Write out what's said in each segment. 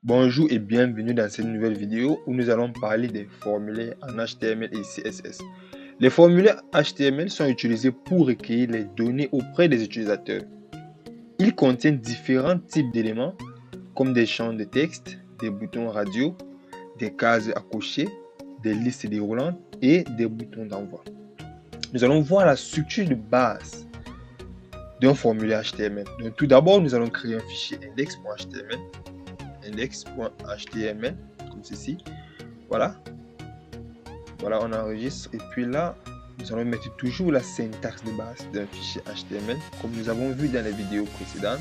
Bonjour et bienvenue dans cette nouvelle vidéo où nous allons parler des formulaires en HTML et CSS. Les formulaires HTML sont utilisés pour recueillir les données auprès des utilisateurs. Ils contiennent différents types d'éléments comme des champs de texte, des boutons radio, des cases à cocher, des listes déroulantes et des boutons d'envoi. Nous allons voir la structure de base d'un formulaire HTML. Donc, tout d'abord, nous allons créer un fichier index.html index.html comme ceci. Voilà, on enregistre et puis là nous allons mettre toujours la syntaxe de base d'un fichier HTML comme nous avons vu dans les vidéos précédentes.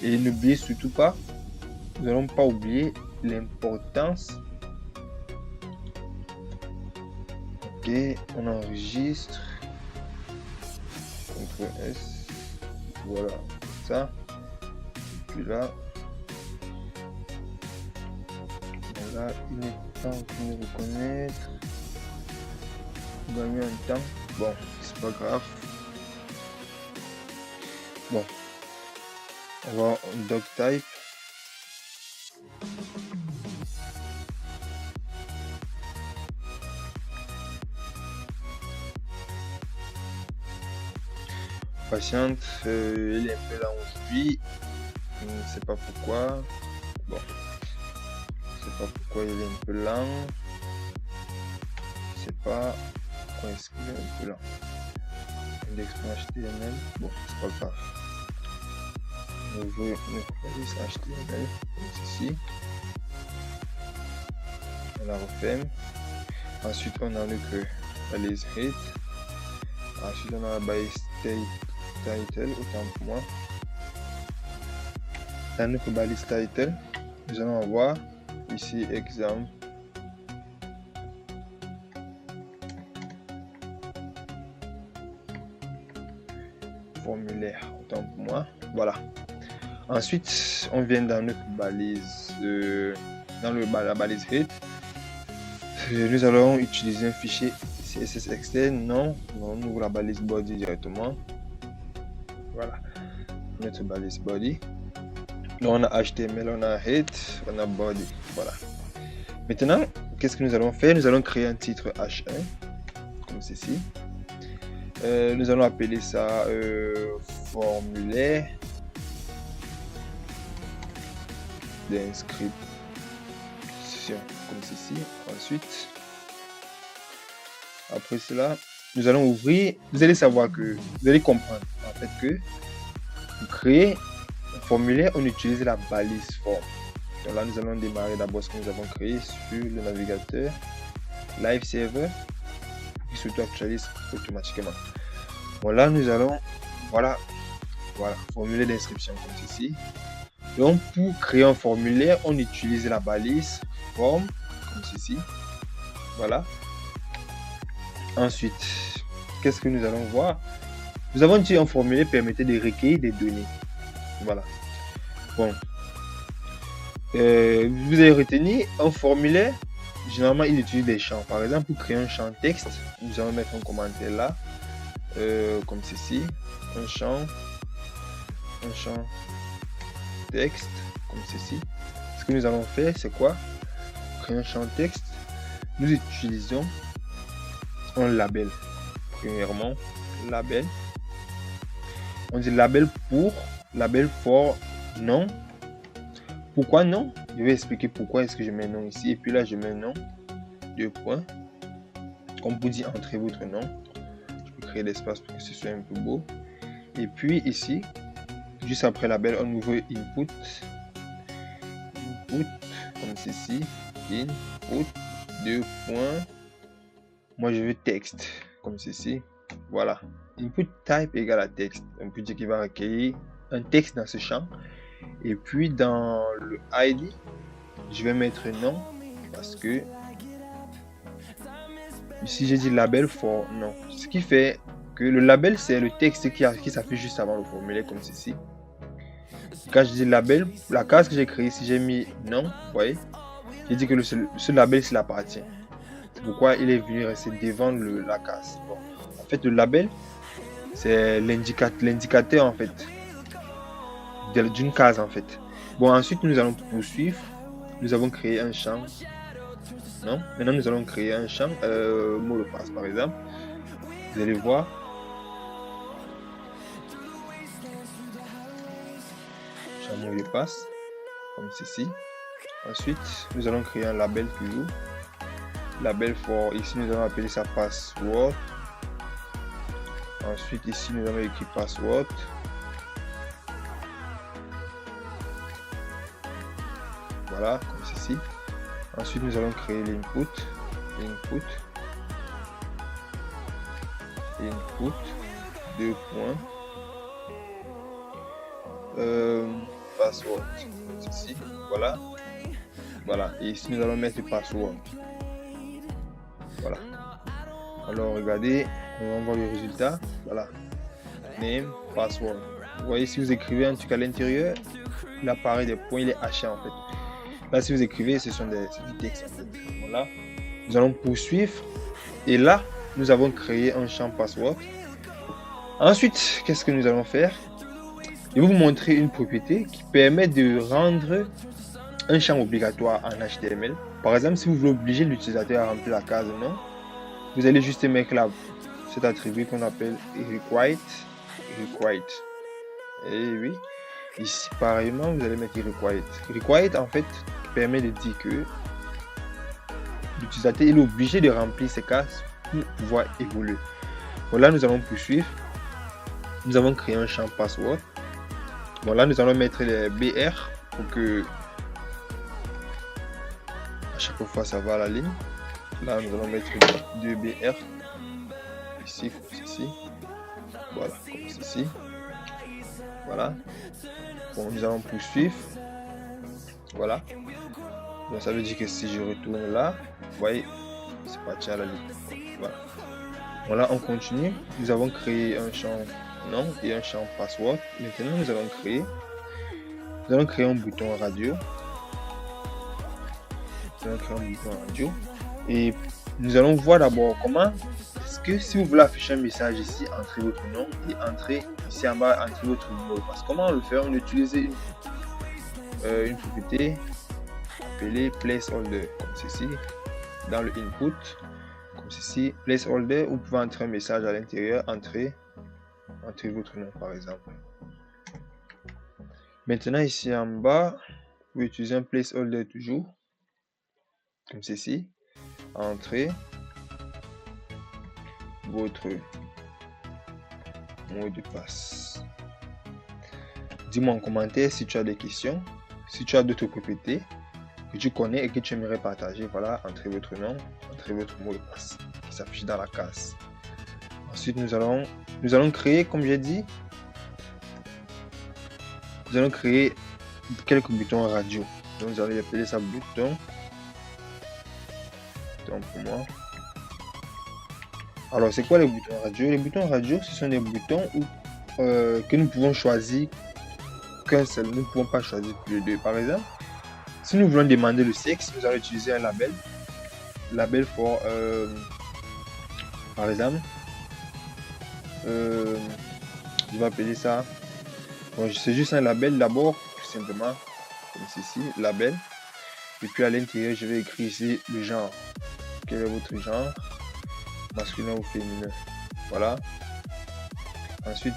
Et n'oubliez surtout pas, nous n'allons pas oublier l'importance. Ok, on enregistre, CTRL S, voilà ça, et puis là il est temps de nous reconnaître, gagner un temps. Bon, c'est pas grave. Bon, on va en doc type. Patiente, il est un peu là aujourd'hui. Je ne sais pas pourquoi. Bon, je sais pas pourquoi il est un peu lent. Je sais pas pourquoi est-ce qu'il est un peu lent. Index.html. Bon, c'est pas grave. On veut notre balise HTML comme ceci. On la refait. Ensuite, on a notre balise head. Ensuite, on a la balise title, autant pour moi. Dans notre balise title, nous allons avoir ici exemple. Formulaire, autant pour moi. Voilà. Ensuite, on vient dans notre balise, la balise head. Nous allons utiliser un fichier CSS externe. Non, on ouvre la balise body directement. Voilà, notre balise body. Là, on a HTML, on a head, on a body. Voilà. Maintenant, qu'est-ce que nous allons faire? Nous allons créer un titre H1 comme ceci. Nous allons appeler ça formulaire d'inscription comme ceci. Ensuite, après cela, nous allons ouvrir. Vous allez savoir que vous allez comprendre en fait que pour créer un formulaire, on utilise la balise form. Donc là, nous allons démarrer d'abord ce que nous avons créé sur le navigateur Live Server qui s'auto-actualise automatiquement. Bon, là, nous allons voilà, formulaire d'inscription comme ceci. Donc, pour créer un formulaire, on utilise la balise form comme ceci. Voilà. Ensuite, qu'est-ce que nous allons voir? Nous avons dit un formulaire permettait de recueillir des données. Voilà. Bon. Vous avez retenu un formulaire. Généralement, il utilise des champs. Par exemple, pour créer un champ texte, nous allons mettre un commentaire là. Comme ceci. Un champ texte comme ceci. Ce que nous allons faire, c'est quoi? Créer un champ texte. Nous utilisons un label. Premièrement, label. On dit label for non. Pourquoi non? Je vais expliquer pourquoi est-ce que je mets non ici. Et puis là, je mets non. 2 points. Comme pour dire entrez votre nom. Je peux créer l'espace pour que ce soit un peu beau. Et puis ici, juste après label, on ouvre input. Input, comme ceci. Input, 2 points. Moi, je veux texte, comme ceci. Voilà. Input type égale à texte. On peut dire qu'il va recueillir un texte dans ce champ. Et puis dans le ID, je vais mettre non parce que ici j'ai dit label for non. Ce qui fait que le label c'est le texte qui s'affiche juste avant le formulaire comme ceci. Quand je dis label, la case que j'ai créée, si j'ai mis non, vous voyez, j'ai dit que ce label s'il appartient. C'est pourquoi il est venu rester devant la case. Bon. En fait, le label c'est l'indicateur en fait d'une case en fait. Bon, ensuite nous allons poursuivre nous avons créé un champ. Non, maintenant nous allons créer un champ mot de passe par exemple. Vous allez voir. Champ mot de passe comme ceci. Ensuite, nous allons créer un label toujours. Label for, ici nous allons appeler ça password. Ensuite, ici nous allons écrire password. Voilà, comme ceci. Ensuite, nous allons créer l'input. Input. Deux points. Password. Comme ceci. Voilà. Voilà. Et ici, nous allons mettre password. Voilà. Alors, regardez. On voit le résultat. Voilà. Name, password. Vous voyez, si vous écrivez un truc à l'intérieur, il apparaît des points, il est haché en fait. Là, si vous écrivez, c'est du texte en fait. Voilà. Nous allons poursuivre. Et là, nous avons créé un champ password. Ensuite, qu'est-ce que nous allons faire? Je vais vous montrer une propriété qui permet de rendre un champ obligatoire en HTML. Par exemple, si vous voulez obliger l'utilisateur à remplir la case non, vous allez juste mettre là cet attribut qu'on appelle required. Et oui, ici pareillement, vous allez mettre required. Required en fait permet de dire que l'utilisateur est obligé de remplir ces cases pour pouvoir évoluer. Voilà, nous allons poursuivre. Nous avons créé un champ password. Bon, là, nous allons mettre les BR pour que à chaque fois ça va à la ligne. Là, nous allons mettre 2 BR ici, comme ceci. Voilà, comme ceci. Voilà. Bon, nous allons poursuivre. Voilà. Donc, ça veut dire que si je retourne là, vous voyez, c'est parti à la ligne. Voilà. Voilà, on continue. Nous avons créé un champ nom et un champ password. Maintenant, nous allons créer un bouton radio. Et nous allons voir d'abord comment est-ce que si vous voulez afficher un message ici, entrez votre nom et entrez ici en bas, entrez votre mot de passe. Comment le faire? On utilise une propriété appelée placeholder comme ceci dans le input. Comme ceci, placeholder, vous pouvez entrer un message à l'intérieur, entrez votre nom par exemple. Maintenant ici en bas, vous utilisez un placeholder toujours, comme ceci, entrez votre mot de passe. Dis-moi en commentaire si tu as des questions, si tu as d'autres propriétés que tu connais et que tu aimerais partager. Voilà, entrez votre nom, entrez votre mot de passe qui s'affiche dans la case. Ensuite, nous allons créer, comme j'ai dit, nous allons créer quelques boutons radio. Donc, vous allez appeler ça bouton pour moi. Alors, c'est quoi les boutons radio? Les boutons radio, ce sont des boutons que nous pouvons choisir qu'un seul. Nous ne pouvons pas choisir plus de deux. Par exemple, si nous voulons demander le sexe, nous allons utiliser un label for, par exemple, je vais appeler ça, bon, c'est juste un label d'abord, tout simplement, comme ceci, label. Et puis à l'intérieur, je vais écrire ici le genre. Quel est votre genre? Masculin ou féminin? Voilà. Ensuite,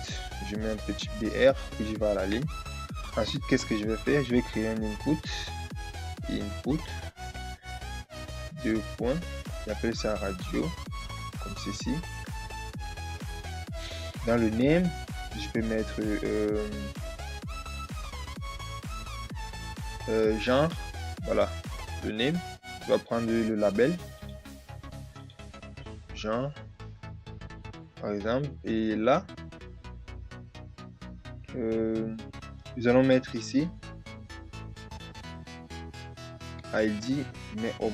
je mets un petit BR, puis je vais à la ligne. Ensuite, qu'est-ce que je vais faire? Je vais créer un input. Deux points. J'appelle ça radio, comme ceci. Dans le name, je peux mettre genre. Voilà, le name. Je vais prendre le label. Genre, par exemple. Et là, nous allons mettre ici ID mais homme.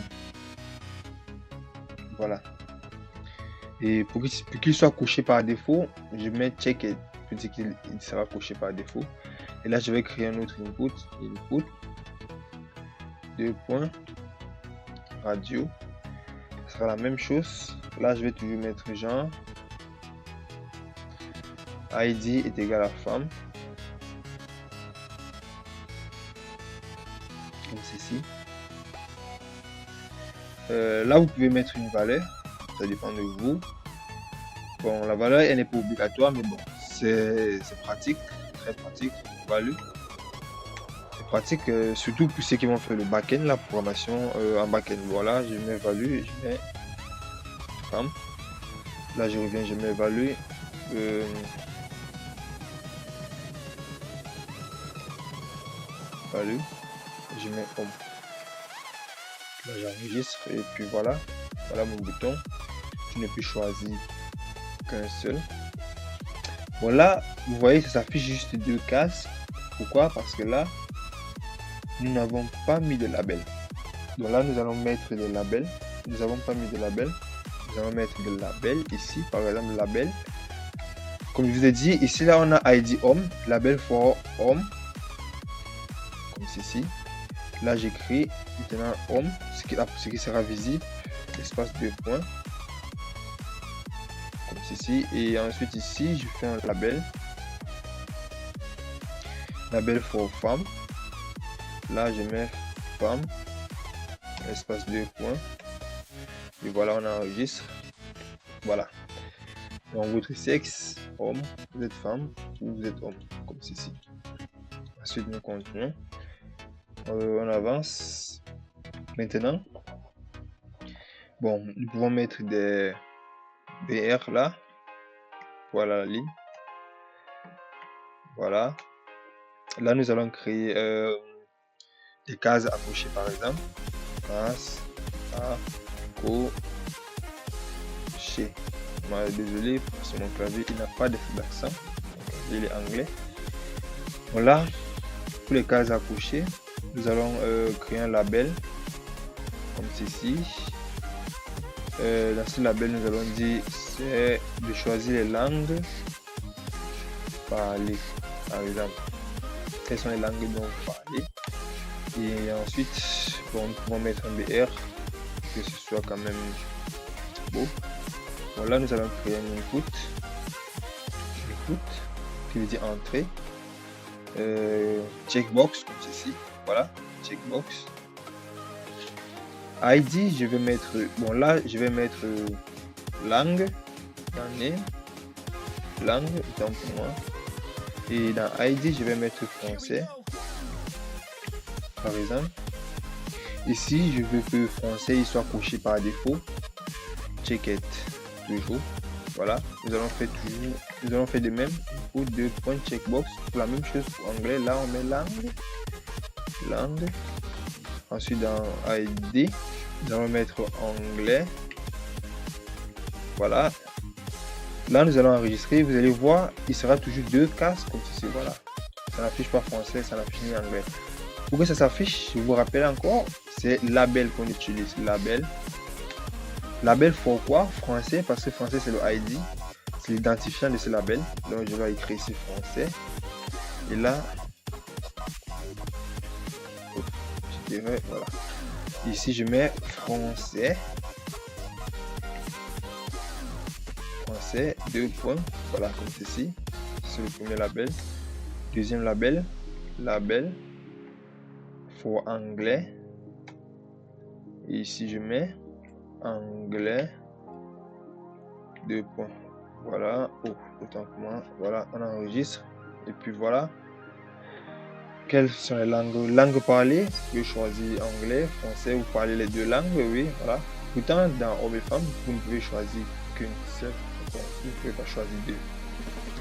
Voilà. Et pour qu'il soit coché par défaut, je mets checked pour dire qu'il sera coché par défaut. Et là, je vais créer un autre input. Deux points radio. Ce sera la même chose. Là, je vais toujours mettre genre. ID est égal à femme. Comme ceci. Là, vous pouvez mettre une valeur, ça dépend de vous. Bon, la valeur, elle n'est pas obligatoire, mais bon, c'est pratique, très pratique, value. C'est pratique, surtout pour ceux qui vont faire le back-end, la programmation en back-end. Voilà, je mets value et je mets femme. Là, je reviens, je mets value. Value, je mets homme. Là, j'enregistre et puis voilà, voilà mon bouton. Je ne peux choisir qu'un seul. Bon, là, vous voyez, ça s'affiche juste 2 cases. Pourquoi? Parce que là, nous n'avons pas mis de label. Donc là, nous allons mettre des labels. Nous n'avons pas mis de label. Nous allons mettre des labels ici, par exemple, label. Comme je vous ai dit, ici, là, on a ID Home, label for Home, comme ceci. Là, j'écris maintenant Home, ce qui sera visible, espace 2 points, comme ceci. Et ensuite, ici, je fais un label, label for femme. Là, je mets femme, espace 2 points. Et voilà, on enregistre. Voilà. Donc, votre sexe, homme, vous êtes femme ou vous êtes homme, comme ceci. Ensuite, nous continuons. On avance. Maintenant, bon, nous pouvons mettre des BR là. Voilà la ligne. Voilà. Là, nous allons créer des cases à cocher, par exemple. Case à cocher. Désolé, sur mon clavier, il n'a pas d'accent. Il est anglais. Voilà. Pour les cases à cocher, nous allons créer un label comme ceci. Dans ce label, nous allons dire c'est de choisir les langues parlées, par exemple. Quelles sont les langues dont vous parlez? Et ensuite, bon, nous pouvons mettre un BR, que ce soit quand même beau. Bon, là, nous allons créer un input, qui veut dire entrée. Checkbox comme ceci, voilà, checkbox. ID, je vais mettre, bon là, je vais mettre langue, dans name, langue, temps pour moi. Et dans ID, je vais mettre français, par exemple. Ici, je veux que français il soit coché par défaut. Check it, toujours. Voilà, nous allons faire de même pour 2 points checkbox. Pour la même chose pour anglais, là on met langue. Ensuite dans ID, nous allons mettre anglais. Voilà. Là nous allons enregistrer. Vous allez voir, il sera toujours 2 cases comme ceci. Voilà. Ça n'affiche pas français, ça n'affiche ni anglais. Pour que ça s'affiche, je vous rappelle encore, c'est label qu'on utilise. Label pourquoi français? Parce que français c'est le ID, c'est l'identifiant de ce label. Donc je vais écrire ici français. Et là, je dirais voilà. Ici je mets français. Français, 2 points. Voilà comme ceci. C'est le premier label. Deuxième label, pour anglais. Et ici je mets anglais, 2 points. Voilà, autant pour moi. Voilà, on enregistre. Et puis voilà. Quelles sont les langues parlées? Je choisis anglais, français, vous parlez les 2 langues, oui, voilà. Pourtant, dans hommes et femmes, vous ne pouvez choisir qu'une seule. Vous ne pouvez pas choisir 2.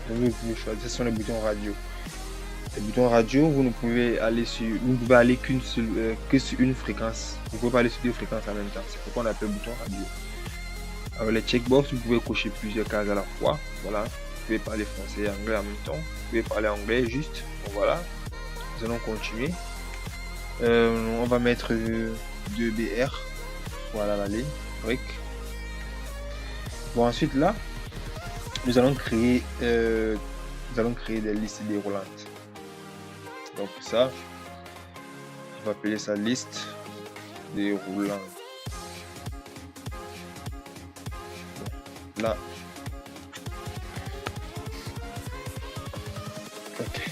Vous pouvez choisir, ce sont les boutons radio. Les boutons radio, vous ne pouvez aller qu'une seule, que sur une fréquence. Vous ne pouvez pas aller sur 2 fréquences en même temps. C'est pourquoi on appelle bouton radio. Alors les checkbox, vous pouvez cocher plusieurs cases à la fois. Voilà. Vous pouvez parler français et anglais en même temps. Vous pouvez parler anglais juste. Bon, voilà. Nous allons continuer. On va mettre 2 BR. Voilà la ligne. Brick. Bon, ensuite là, nous allons créer des listes déroulantes. Donc pour ça, je vais appeler ça liste déroulante. Là. Ok.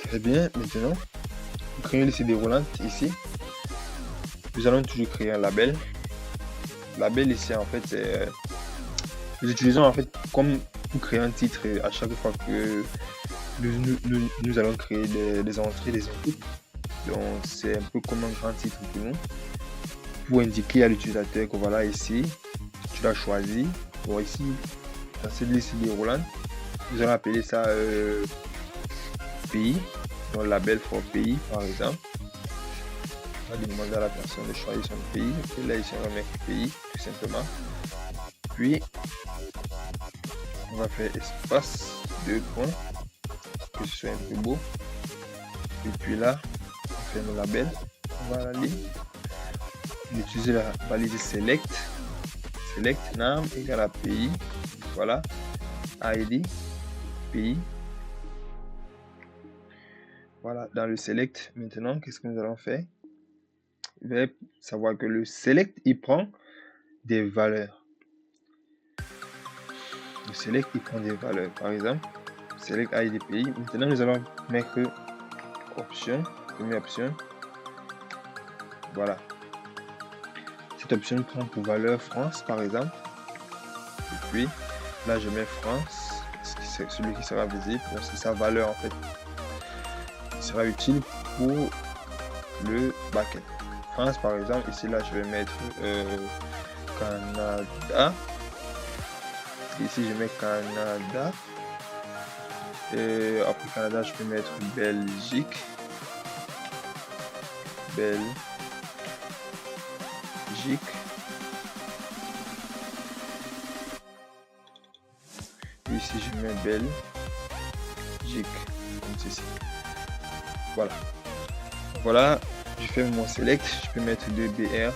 Très bien, maintenant, créer une liste déroulante ici. nous allons toujours créer un label. Label ici, en fait, c'est nous utilisons en fait comme pour créer un titre à chaque fois que nous allons créer des entrées, des inputs. Donc c'est un peu comme un grand titre pour nous, pour indiquer à l'utilisateur que voilà, ici tu l'as choisi. Bon, ici dans cette liste déroulante, nous allons appeler ça pays, donc label for pays par exemple. On va demander à la personne de choisir son pays. Et là ici on va mettre pays tout simplement. Puis on va faire espace 2 points, que ce soit un peu beau. Et puis là on fait nos labels. On va aller utiliser la balise select name égale à pays. Voilà, ID pays. Voilà, dans le select maintenant, qu'est-ce que nous allons faire? Vous allez savoir que le select il prend des valeurs. Le select il prend des valeurs. Par exemple, select ID pays. Maintenant nous allons mettre option, première option. Voilà. Cette option prend pour valeur France par exemple. Et puis là je mets France, c'est celui qui sera visible, parce que sa valeur en fait sera utile pour le backend. France par exemple, ici là je vais mettre Canada. Ici je mets Canada. Et après Canada je peux mettre Belgique. Ici je mets Belgique comme ceci. Voilà, je fais mon select, je peux mettre 2BR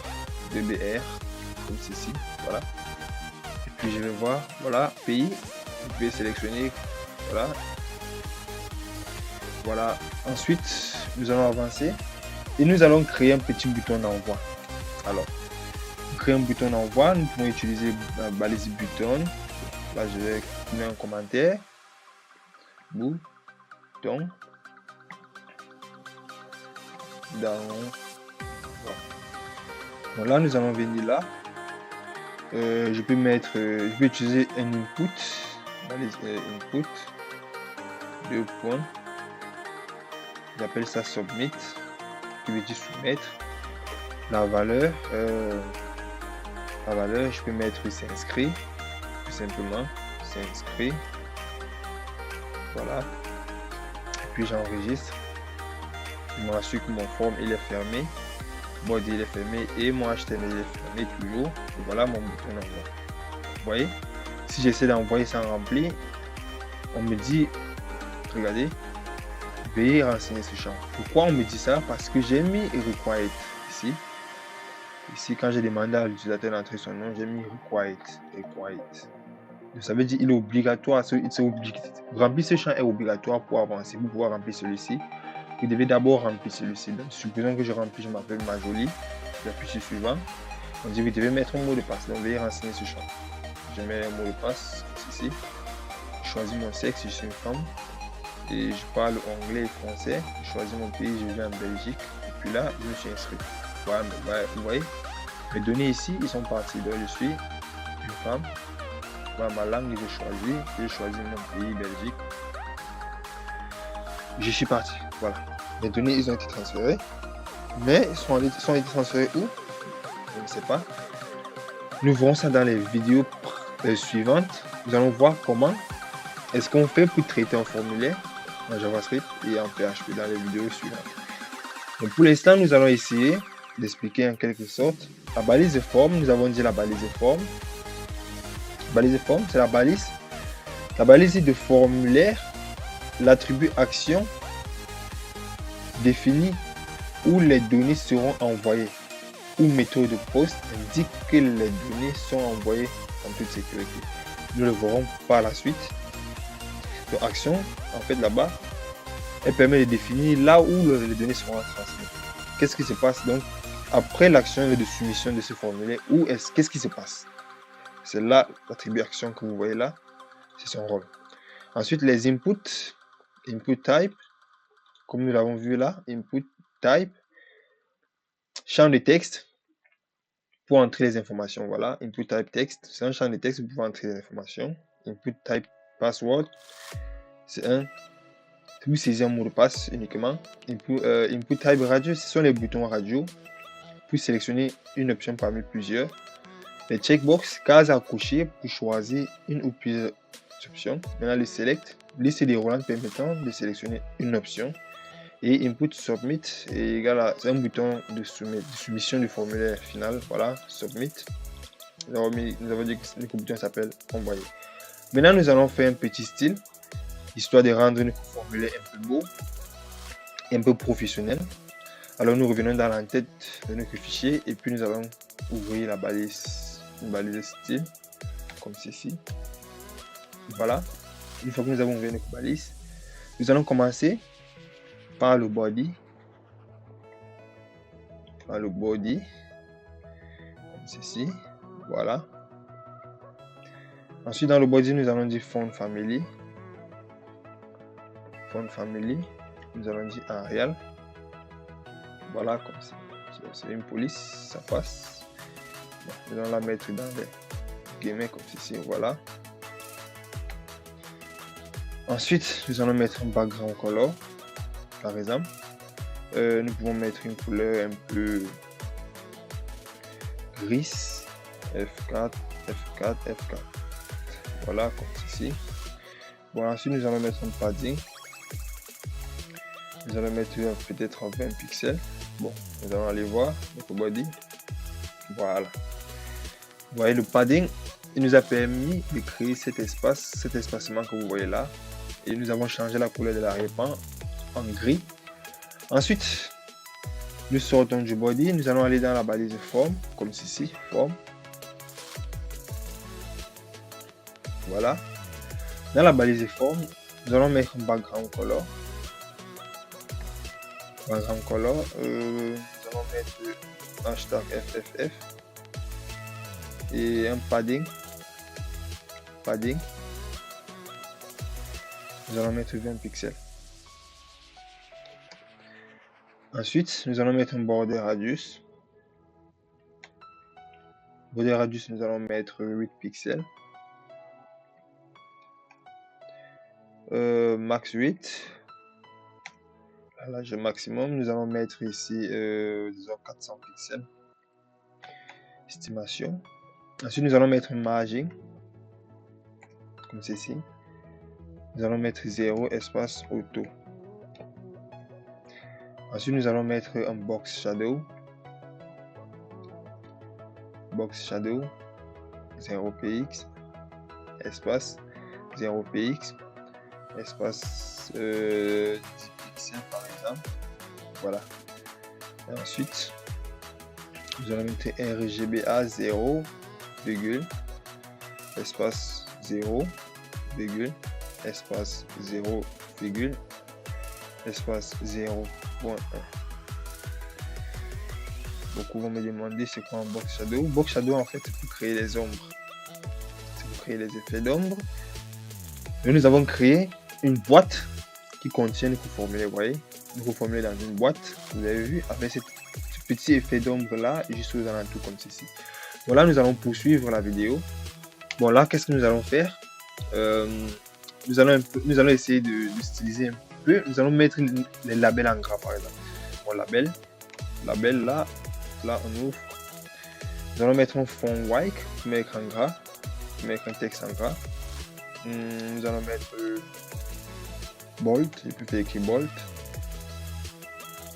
comme ceci. Voilà, et puis je vais voir, voilà, pays, vous pouvez sélectionner. Voilà, ensuite nous allons avancer et nous allons créer un petit bouton d'envoi. Alors pour créer un bouton d'envoi, nous pouvons utiliser la balise button. Là je vais mettre un commentaire, bouton d'envoi. Bon, là nous allons venir là, je peux utiliser un input, balise input, 2 points, j'appelle ça submit, qui veut dire soumettre. La valeur, je peux mettre s'inscrit, tout simplement, s'inscrit. Voilà, et puis j'enregistre. Je me rassure que mon form il est fermé, body il est fermé et mon HTML il est fermé toujours. Et voilà mon bouton d'envoi. Vous voyez, si j'essaie d'envoyer sans remplir, on me dit, regardez, veuillez renseigner ce champ. Pourquoi on me dit ça? Parce que j'ai mis required ici. Ici, quand j'ai demandé à l'utilisateur d'entrer son nom, j'ai mis required. Donc, ça veut dire qu'il est obligatoire. Remplir ce champ est obligatoire pour avancer. Vous pouvez remplir celui-ci. Vous devez d'abord remplir celui-ci. Donc, supposons que je remplis, je m'appelle Majoli. J'appuie sur suivant. On dit vous devez mettre un mot de passe. Donc, veuillez renseigner ce champ. Je mets un mot de passe ici. Je choisis mon sexe, je suis une femme. Et je parle anglais et français. Je choisis mon pays, je vis en Belgique. Et puis là, je me suis inscrit. Voilà, vous voyez, mes données ici, ils sont partis. Donc, je suis une femme. Voilà ma langue que j'ai choisi mon pays, Belgique. Je suis parti. Voilà. Mes données, ils ont été transférées. Mais ils sont été transférés où? Je ne sais pas. Nous verrons ça dans les vidéos suivantes. Nous allons voir comment est-ce qu'on fait pour traiter un formulaire en JavaScript et en PHP dans les vidéos suivantes. Donc pour l'instant, nous allons essayer d'expliquer en quelque sorte la balise de forme. Nous avons dit la balise de forme. La balise de forme, c'est la balise de formulaire. L'attribut action définit où les données seront envoyées, ou méthode de poste indique que les données sont envoyées en toute sécurité. Nous le verrons par la suite. Donc action, en fait là-bas, elle permet de définir là où les données seront transmises. Qu'est-ce qui se passe donc après l'action de soumission de ce formulaire? Qu'est-ce qui se passe? C'est là l'attribut action que vous voyez là, c'est son rôle. Ensuite les inputs, input type, comme nous l'avons vu là, input type, champ de texte. pour entrer les informations. Voilà, input type text, c'est un champ de texte pour entrer les informations. Input type password, c'est vous saisissez un mot de passe uniquement. Input type radio, ce sont les boutons radio pour sélectionner une option parmi plusieurs. Les checkbox, cases à cocher pour choisir une ou plusieurs options. Maintenant, le select, liste déroulante permettant de sélectionner une option. Et input submit est égal à un bouton de soumission du formulaire final. Voilà, submit. Nous avons dit que le bouton s'appelle envoyer. Maintenant, nous allons faire un petit style, histoire de rendre notre formulaire un peu beau, un peu professionnel. Alors, nous revenons dans l'entête de notre fichier et puis nous allons ouvrir la balise, une balise style, comme ceci. Voilà. Une fois que nous avons ouvert notre balise, nous allons commencer par le body. Comme ceci. Voilà. Ensuite, dans le body, nous allons dire font family. Nous allons dire Arial. Voilà, comme ça. C'est une police, ça passe. Bon, nous allons la mettre dans les guillemets comme ceci. Voilà. Ensuite, nous allons mettre un background color, par exemple. Nous pouvons mettre une couleur un peu grise. F4. Voilà, comme ceci. Bon, ensuite, nous allons mettre un padding. Nous allons mettre peut-être 20 pixels. Bon, nous allons aller voir notre body. Voilà. Vous voyez, le padding, il nous a permis de créer cet espacement que vous voyez là. Et nous avons changé la couleur de l'arrière-plan en gris. Ensuite, nous sortons du body. Nous allons aller dans la balise forme, comme ceci, forme. Voilà. Dans la balise forme, nous allons mettre un background color. Nous allons mettre hashtag FFF et un padding. Nous allons mettre 20 pixels. Ensuite, nous allons mettre un border radius. Border radius, nous allons mettre 8 pixels. Max 8. L'âge maximum, nous allons mettre ici disons 400 pixels. Estimation. Ensuite, nous allons mettre un margin comme ceci. Nous allons mettre 0 espace auto. Ensuite, nous allons mettre un box shadow. 0px espace 0px espace 10 pixels par exemple. Voilà. Et ensuite, nous allons mettre RGBA 0, espace 0, espace 0, espace 0.1. Beaucoup vont me demander c'est quoi un box shadow. Box shadow en fait c'est pour créer les ombres. C'est pour créer les effets d'ombre. Et nous avons créé une boîte qui contient notre formulaire. Vous voyez, notre formulaire dans une boîte. Vous avez vu avec ce petit effet d'ombre là juste aux alentours comme ceci. Voilà, nous allons poursuivre la vidéo. Bon là, qu'est-ce que nous allons faire? Nous allons essayer de styliser un peu. Nous allons mettre les labels en gras par exemple. Bon, label là on ouvre. Nous allons mettre un fond white pour mettre en gras, pour mettre un texte en gras. Nous allons mettre bold, et puis faire écrit bold.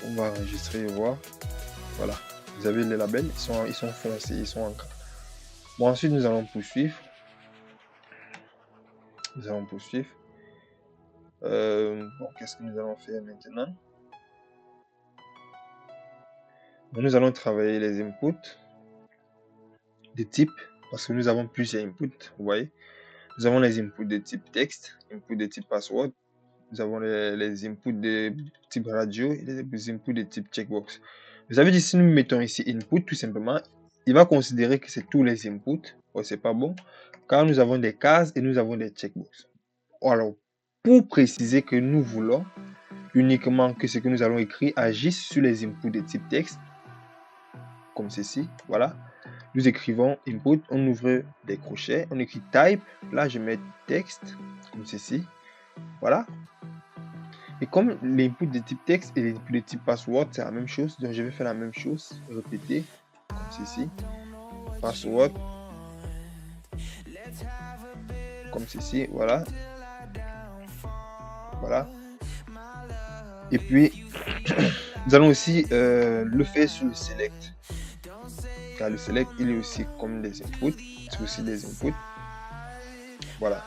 On va enregistrer et voir. Voilà, vous avez les labels, ils sont foncés, ils sont en gras. Bon, ensuite nous allons poursuivre. Bon, qu'est-ce que nous allons faire maintenant? Bon, nous allons travailler les inputs de type, parce que nous avons plusieurs inputs, vous voyez. Nous avons les inputs de type texte, inputs de type password. Nous avons les inputs de type radio et les inputs de type checkbox. Vous avez dit, si nous mettons ici input, tout simplement, il va considérer que c'est tous les inputs. Oh, c'est pas bon, car nous avons des cases et nous avons des checkbox. Alors, pour préciser que nous voulons uniquement que ce que nous allons écrire agisse sur les inputs de type texte, comme ceci, voilà. nous écrivons input, on ouvre des crochets, on écrit type, là je mets texte, comme ceci, voilà. Et comme l'input de type texte et l'input de type password, c'est la même chose, donc je vais faire la même chose, répéter, comme ceci, password, comme ceci, voilà, voilà. Et puis, nous allons aussi le faire sur le select. Car le select, il est aussi comme des inputs, c'est aussi des inputs. Voilà.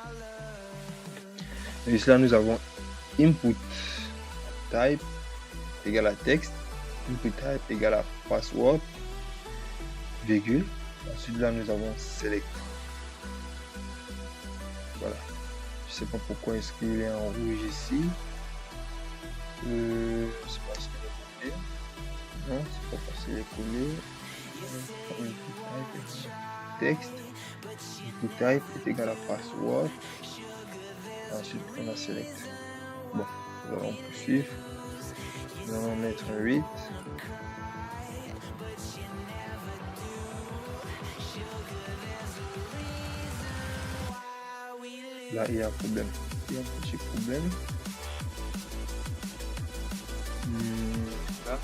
Et ici, là, nous avons input type égale à texte, input type égale à password, virgule. Ensuite, là, nous avons select. Voilà. Je sais pas pourquoi est-ce qu'il est en rouge ici. Je sais pas si il est collé. Non, c'est pas parce qu'il est collé. Input type texte. Input type est égal à password. Ensuite, on a select. Bon, nous allons poursuivre. Nous allons mettre un 8. Là, il y a un problème. Il y a un petit problème. Là,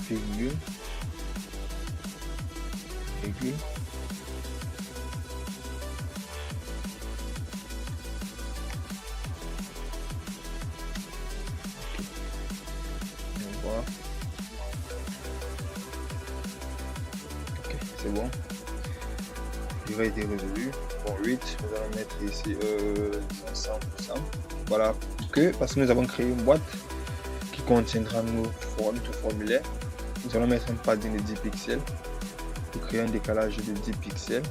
virgule. Virgule. On va voir. Ok, c'est bon. Il va être résolu. Bon, 8, nous allons mettre ici 100%. Voilà, parce que nous avons créé une boîte qui contiendra notre formulaire. Nous allons mettre un padding de 10 pixels pour créer un décalage de 10 pixels.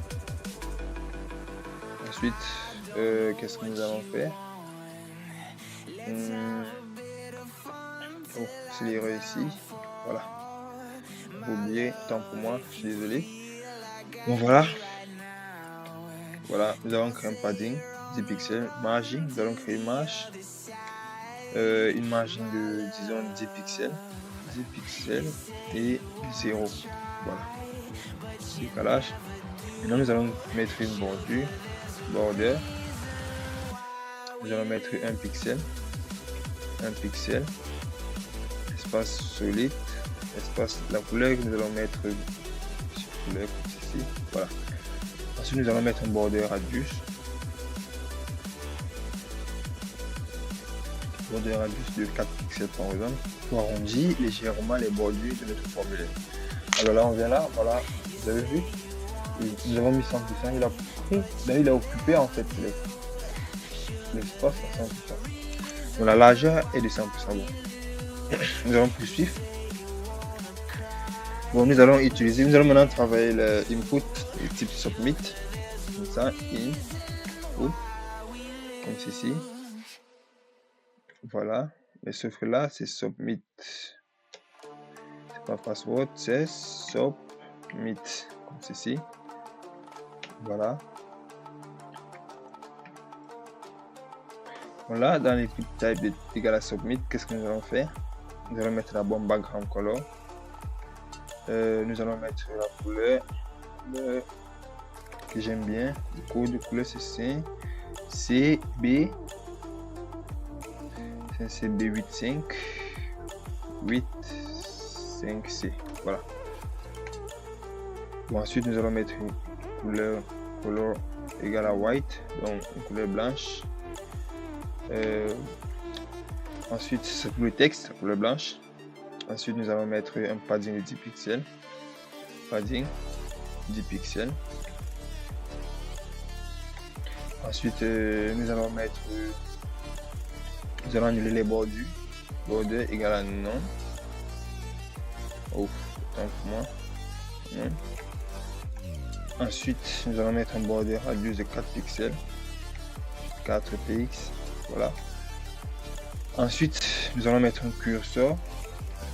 Ensuite, qu'est-ce que nous allons faire? Oh, c'est l'erreur ici. Voilà. J'ai oublié, tant pour moi, je suis désolé. Bon, voilà. Voilà, nous allons créer un padding 10 pixels. Margin, nous allons créer une marge. Une margin de, disons, 10 pixels. 10 pixels et 0. Voilà. Décalage. Maintenant, nous allons mettre une bordure. Border. Nous allons mettre un pixel. Un pixel. Espace solide. Espace, la couleur que nous allons mettre couleur comme ceci. Voilà. Ensuite, nous allons mettre un border radius. Border radius de 4 pixels par exemple. Pour arrondir légèrement les bordures de notre formulaire. Alors là, on vient là. Voilà. Vous avez vu? Nous avons mis 100%. Il a pris. Là, il a occupé en fait l'espace à 100%. Donc la largeur est de 100%. Bon. Nous allons poursuivre. Bon, nous allons maintenant travailler l'input de type submit. Comme ça, input, comme ceci. Voilà. Mais sauf que là, c'est submit. C'est pas password, c'est submit. Comme ceci. Voilà. Voilà, dans l'input type de égal à submit, qu'est-ce que nous allons faire? Nous allons mettre la bonne background color. Nous allons mettre la couleur que j'aime bien. Le code de couleur c'est CB 85C. Voilà. Bon, ensuite nous allons mettre une couleur color égale à white, donc une couleur blanche. Ensuite c'est pour le texte, la couleur blanche. Ensuite nous allons mettre un padding de 10 pixels. Padding 10 pixels. Ensuite nous allons annuler les bordures. Border égale à non. Oh, tant pour moi. Non. Ensuite nous allons mettre un border radius de 4 pixels. 4 px. Voilà. Ensuite nous allons mettre un curseur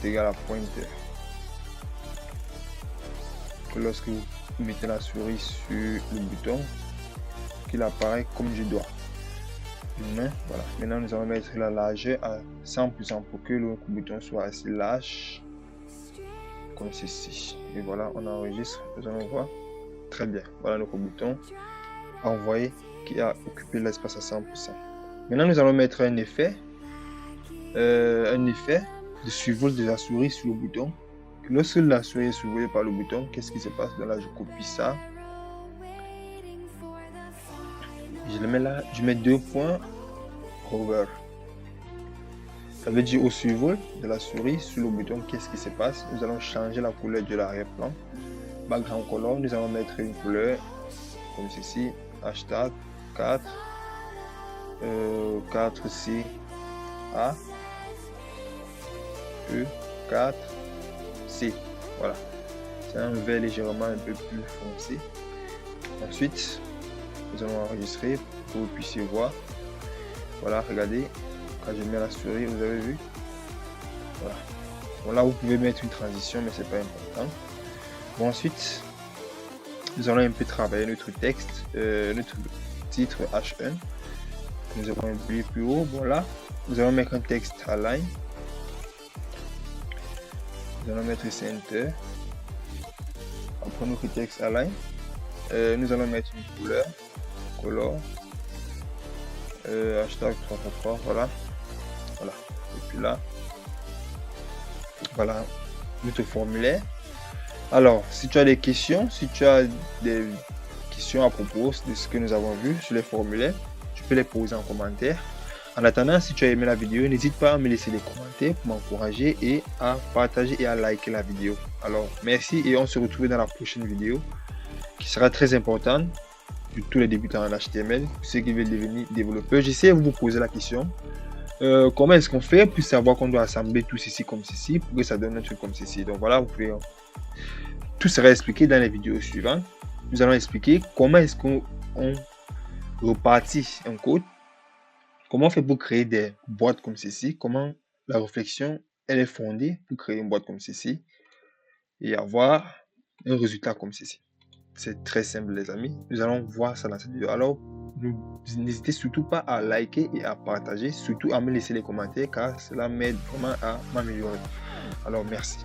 égal à pointer. Que lorsque vous mettez la souris sur le bouton, qu'il apparaît comme du doigt. Voilà. Maintenant nous allons mettre la largeur à 100% pour que le bouton soit assez large. Comme ceci. Et voilà, on enregistre. Nous allons voir. Très bien. Voilà notre bouton envoyer qui a occupé l'espace à 100%. Maintenant, nous allons mettre un effet de survol de la souris sur le bouton. Lorsque la souris est survolée par le bouton, qu'est-ce qui se passe? Donc là, je copie ça. Je le mets là. Je mets 2 points hover. Ça veut dire au survol de la souris sur le bouton, qu'est-ce qui se passe? Nous allons changer la couleur de l'arrière-plan. Background color, nous allons mettre une couleur comme ceci. Hashtag 4 4C A E 4C. Voilà. C'est un vert légèrement un peu plus foncé. Ensuite, nous allons enregistrer pour que vous puissiez voir. Voilà, regardez. Quand je mets la souris, vous avez vu? Voilà. Bon, là, vous pouvez mettre une transition, mais c'est pas important. Bon, ensuite, nous allons un peu travailler notre texte, notre titre H1. Nous allons appuyer plus haut. Voilà. Nous allons mettre un texte align. Nous allons mettre center. Après notre texte align, nous allons mettre une couleur, color, hashtag 3x3. Voilà. Voilà. Et puis là, voilà notre formulaire. Alors, si tu as des questions, si tu as des questions à propos de ce que nous avons vu sur les formulaires, tu peux les poser en commentaire. En attendant, si tu as aimé la vidéo, n'hésite pas à me laisser des commentaires pour m'encourager et à partager et à liker la vidéo. Alors, merci et on se retrouve dans la prochaine vidéo qui sera très importante pour tous les débutants en HTML, ceux qui veulent devenir développeurs. J'essaie de vous poser la question. Comment est-ce qu'on fait pour savoir qu'on doit assembler tout ceci comme ceci pour que ça donne un truc comme ceci? Donc voilà, vous pouvez... Tout sera expliqué dans les vidéos suivantes. Nous allons expliquer comment est-ce qu'on repartit un code, comment on fait pour créer des boîtes comme ceci, comment la réflexion elle est fondée pour créer une boîte comme ceci et avoir un résultat comme ceci. C'est très simple les amis. Nous allons voir ça dans cette vidéo. Alors, n'hésitez surtout pas à liker et à partager, surtout à me laisser les commentaires car cela m'aide vraiment à m'améliorer. Alors, merci.